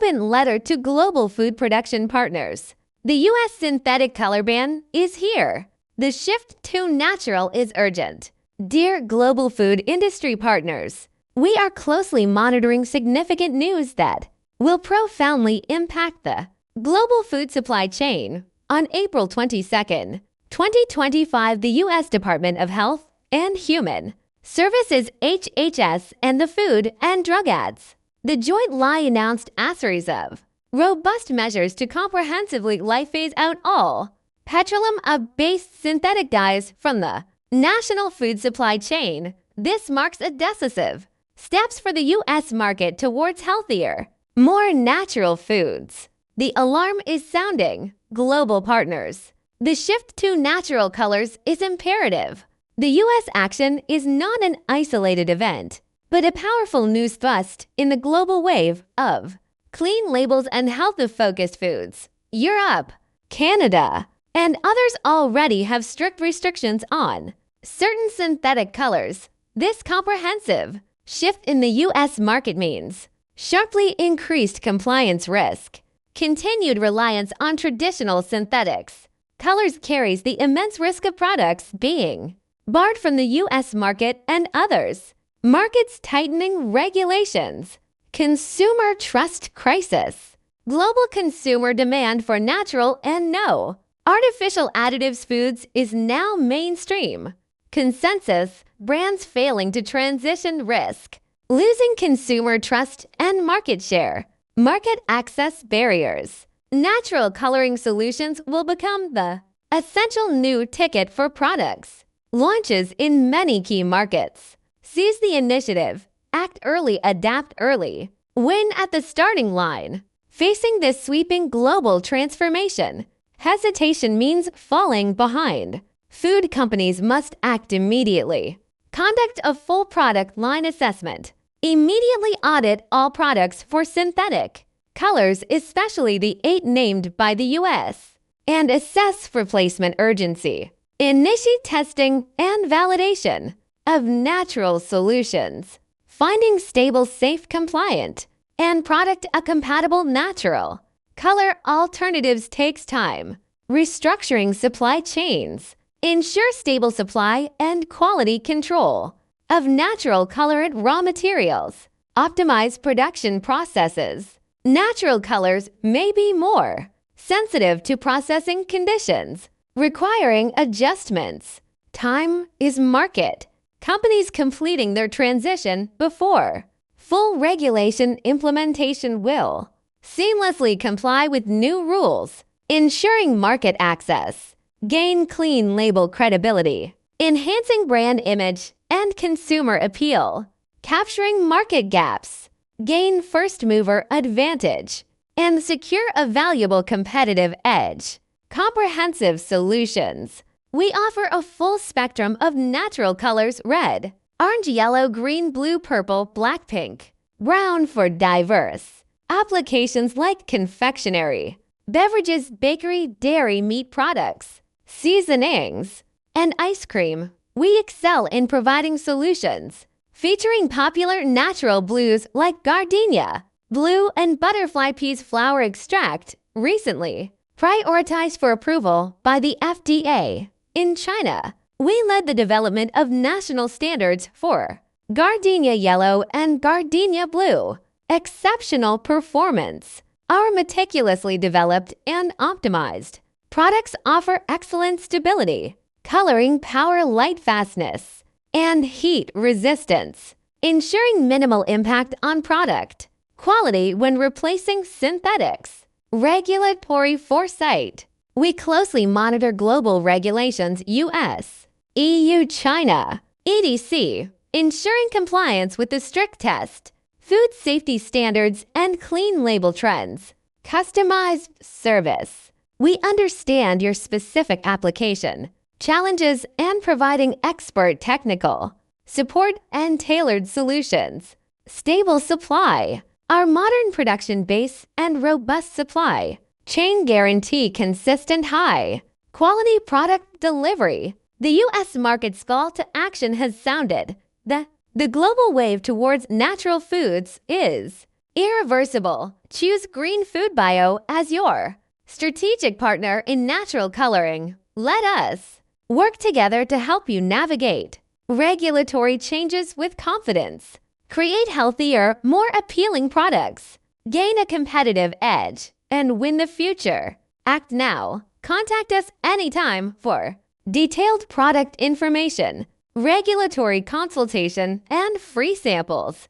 open letter to global food production partners. The U.S. synthetic color ban is here. The shift to natural is urgent. Dear global food industry partners, we are closely monitoring significant news that will profoundly impact the global food supply chain. On April 22, 2025, the U.S. Department of Health and Human Services (HHS) and the Food and Drug Ads, the joint lie announced a series of robust measures to comprehensively phase out all petroleum-based synthetic dyes from the national food supply chain. This marks a decisive steps for the U.S. market towards healthier, more natural foods. The alarm is sounding. Global partners, the shift to natural colors is imperative. The U.S. action is not an isolated event, but a powerful news thrust in the global wave of clean labels and health-focused foods. Europe, Canada, and others already have strict restrictions on certain synthetic colors. This comprehensive shift in the U.S. market means sharply increased compliance risk. Continued reliance on traditional synthetics colors carries the immense risk of products being barred from the U.S. market and others. Markets tightening regulations. Consumer trust crisis. Global consumer demand for natural and no artificial additives foods is now mainstream. Consensus, brands failing to transition risk. Losing consumer trust and market share. Market access barriers. Natural coloring solutions will become the essential new ticket for products. Launches in many key markets. Seize the initiative. Act early, adapt early. Win at the starting line. Facing this sweeping global transformation, hesitation means falling behind. Food companies must act immediately. Conduct a full product line assessment. Immediately audit all products for synthetic colors, especially the 8 named by the U.S., and assess replacement urgency. Initiate testing and validation of natural solutions. Finding stable, safe, compliant, and product-compatible natural color alternatives takes time. Restructuring supply chains. Ensure stable supply and quality control of natural colored raw materials. Optimize production processes. Natural colors may be more sensitive to processing conditions, requiring adjustments. Time is market. Companies completing their transition before full regulation implementation will seamlessly comply with new rules, ensuring market access. Gain clean label credibility, enhancing brand image and consumer appeal, capturing market gaps, gain first mover advantage, and secure a valuable competitive edge. Comprehensive solutions. We offer a full spectrum of natural colors: red, orange, yellow, green, blue, purple, black, pink, brown for diverse applications like confectionery, beverages, bakery, dairy, meat products, seasonings, and ice cream. We excel in providing solutions featuring popular natural blues like gardenia, blue, and butterfly peas flower extract, recently prioritized for approval by the FDA. In China, we led the development of national standards for gardenia yellow and gardenia blue. Exceptional performance. Our meticulously developed and optimized products offer excellent stability, coloring power, light fastness, and heat resistance, ensuring minimal impact on product quality when replacing synthetics. Regulatory foresight. We closely monitor global regulations: U.S., EU, China, etc., ensuring compliance with the strict test, food safety standards, and clean label trends. Customized service. We understand your specific application, challenges, and providing expert technical support and tailored solutions. Stable supply. Our modern production base and robust supply chain guarantee consistent high quality product delivery. The U.S. market's call to action has sounded. The global wave towards natural foods is Irreversible. Choose Green Food Bio as your strategic partner in natural coloring. Let us work together to help you navigate regulatory changes with confidence. Create healthier, more appealing products. Gain a competitive edge and win the future. Act now. Contact us anytime for detailed product information, regulatory consultation, and free samples.